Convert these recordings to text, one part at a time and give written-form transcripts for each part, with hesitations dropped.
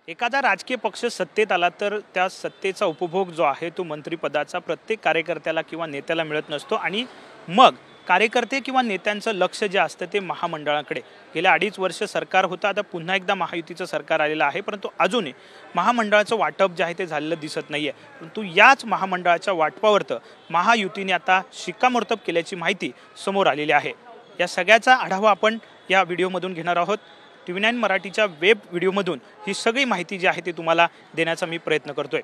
एखादा राजकीय पक्ष सत्तेत आला तर त्या सत्तेचा उपभोग जो आहे तो मंत्रिपदाचा प्रत्येक कार्यकर्त्याला किंवा नेत्याला मिळत नसतो आणि मग कार्यकर्ते किंवा नेत्यांचं लक्ष जे असतं ते महामंडळाकडे। गेल्या 2.5 वर्ष सरकार होतं, आता पुन्हा एकदा महायुतीचं सरकार आलेलं आहे, परंतु अजूनही महामंडळाचं वाटप जे आहे ते झालेलं दिसत नाहीये। परंतु याच महामंडळाच्या वाटपावरती महायुतीने आता शिक्कामोर्तब केल्याची माहिती समोर आलेली आहे। या सगळ्याचा आढावा आपण या व्हिडिओमधून घेणार आहोत। TV9 मराठीच्या वेब व्हिडिओमधून ही सगळी माहिती जी आहे ती तुम्हाला देण्याचा मी प्रयत्न करतोय।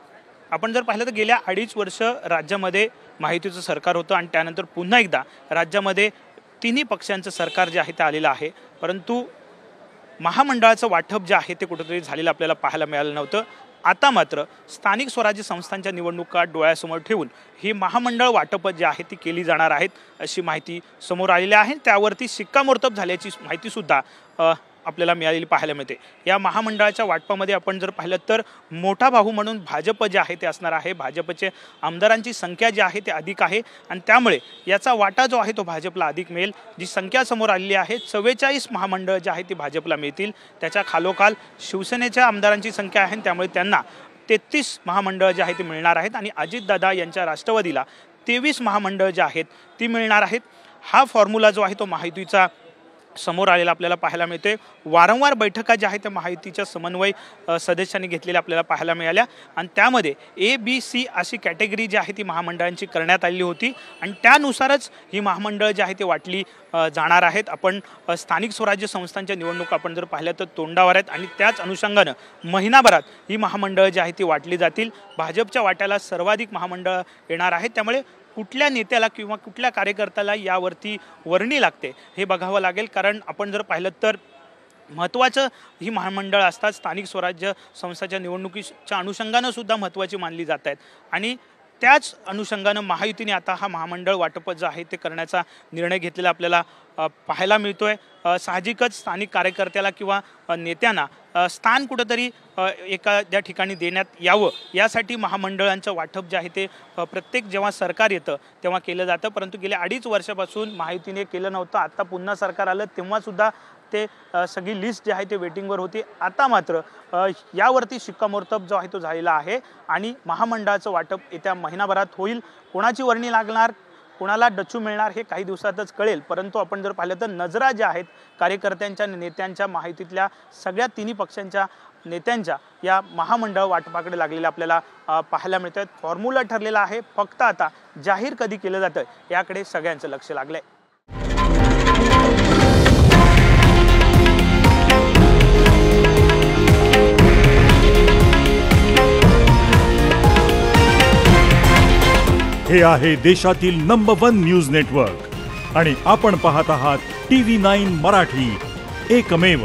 आपण जर पाहिलं तर गेल्या 2.5 वर्ष राज्यामध्ये महायुतीचं सरकार होतं आणि त्यानंतर पुन्हा एकदा राज्यामध्ये तिन्ही पक्षांचं सरकार जे आहे ते आलेलं आहे, परंतु महामंडळाचं वाटप जे आहे ते कुठेतरी झालेलं आपल्याला पाहायला मिळालं नव्हतं। आता मात्र स्थानिक स्वराज्य संस्थांच्या निवडणुका डोळ्यासमोर ठेवून ही महामंडळ वाटप जे आहे ती केली जाणार आहेत अशी माहिती समोर आलेली आहे। त्यावरती शिक्कामोर्तब झाल्याची माहिती सुद्धा आपल्याला मिळालेली पाहायला मिळते। या महामंडळाच्या वाटपामध्ये आपण जर पाहिलं तर मोठा भाऊ म्हणून भाजप जे आहे ते असणार आहे। भाजपचे आमदारांची संख्या जी आहे ते अधिक आहे आणि त्यामुळे याचा वाटा जो आहे तो भाजपला अधिक मिळेल। जी संख्या समोर आलेली आहे 44 महामंडळ जे आहे ते भाजपला मिळतील। त्याच्या खालोखाल शिवसेनेच्या आमदारांची संख्या आहे, त्यामुळे त्यांना 33 महामंडळ जे आहे ते मिळणार आहेत आणि अजितदादा यांच्या राष्ट्रवादीला 23 महामंडळ जे आहेत ती मिळणार आहेत। हा फॉर्म्युला जो आहे तो महायुतीचा समोर आलेला आपल्याला पाहायला मिळते। वारंवार बैठका ज्या आहेत त्या महायुतीच्या समन्वय सदस्यांनी घेतलेल्या आपल्याला पाहायला मिळाल्या आणि त्यामध्ये ABC अशी कॅटेगरी जी आहे ती महामंडळांची करण्यात आलेली होती आणि त्यानुसारच ही महामंडळ जी आहे ती वाटली जाणार आहेत। आपण स्थानिक स्वराज्य संस्थांच्या निवडणुका आपण जर पाहिल्या तर तोंडावर आहेत आणि त्याच अनुषंगाने महिनाभरात ही महामंडळ जी आहे ती वाटली जातील। भाजपच्या वाट्याला सर्वाधिक महामंडळ येणार आहेत, त्यामुळे कुठल्या नेत्याला किंवा कुठल्या कार्यकर्त्याला यावरती वर्णी लागते हे बघावं लागेल। कारण आपण जर पाहिलं तर महत्त्वाचं ही महामंडळ असतात, स्थानिक स्वराज्य संस्थांच्या निवडणुकीच्या अनुषंगाने सुद्धा महत्त्वाची मानली जात आहेत आणि त्याच अनुषंगाने महायुतीने आता हा महामंडळ वाटप जे आहे ते करण्याचा निर्णय घेतलेला आपल्याला पाहायला मिळतोय। साहजिकच स्थानिक कार्यकर्त्याला किंवा नेत्यांना स्थान कुठेतरी एखाद्या ठिकाणी देण्यात यावं यासाठी महामंडळांचं वाटप जे आहे ते प्रत्येक जेव्हा सरकार येतं तेव्हा केलं जातं, परंतु गेल्या 2.5 वर्षापासून महायुतीने केलं नव्हतं। आता पुन्हा सरकार आलं तेव्हा सुद्धा ते सगळी लिस्ट जी आहे ते वेटिंगवर होती। आता मात्र यावरती शिक्कामोर्तब जो आहे तो झालेला आहे आणि महामंडळाचं वाटप येत्या महिनाभरात होईल। कोणाची वर्णी लागणार, कोणाला डच्चू मिळणार हे काही दिवसातच कळेल, परंतु आपण जर पाहिलं तर नजरा ज्या आहेत कार्यकर्त्यांच्या नेत्यांच्या महायुतीतल्या सगळ्या तिन्ही पक्षांच्या नेत्यांच्या या महामंडळ वाटपाकडे लागलेल्या आपल्याला पाहायला मिळतात। फॉर्म्युला ठरलेला आहे, फक्त आता जाहीर कधी केलं जातं याकडे सगळ्यांचं लक्ष लागलंय। हे आहे देशातील नंबर 1 न्यूज नेटवर्क आणि आपण पाहत आहात TV9 मराठी, एकमेव।